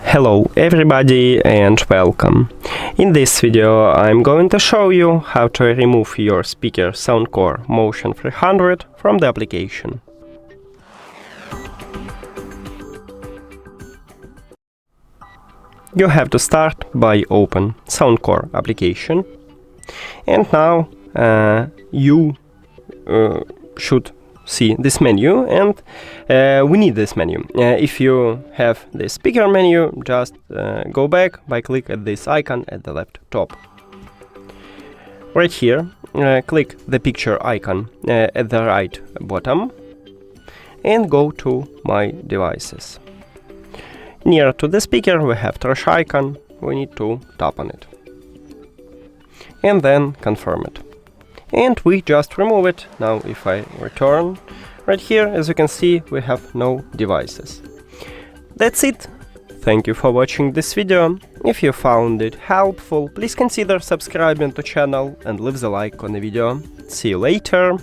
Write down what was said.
Hello everybody and welcome. In this video I'm going to show you how to remove your speaker SOUNDCORE Motion 300 from the application. You have to start by open SOUNDCORE application, and now you should see this menu, and we need this menu. If you have the speaker menu, just go back by click at this icon at the left top. Right here, click the picture icon at the right bottom and go to My Devices. Near to the speaker we have trash icon, we need to tap on it and then confirm it. And we just remove it. Now if I return, right here, as you can see, we have no devices. That's it. Thank you for watching this video. If you found it helpful, please consider subscribing to channel and leave the like on the video. See you later.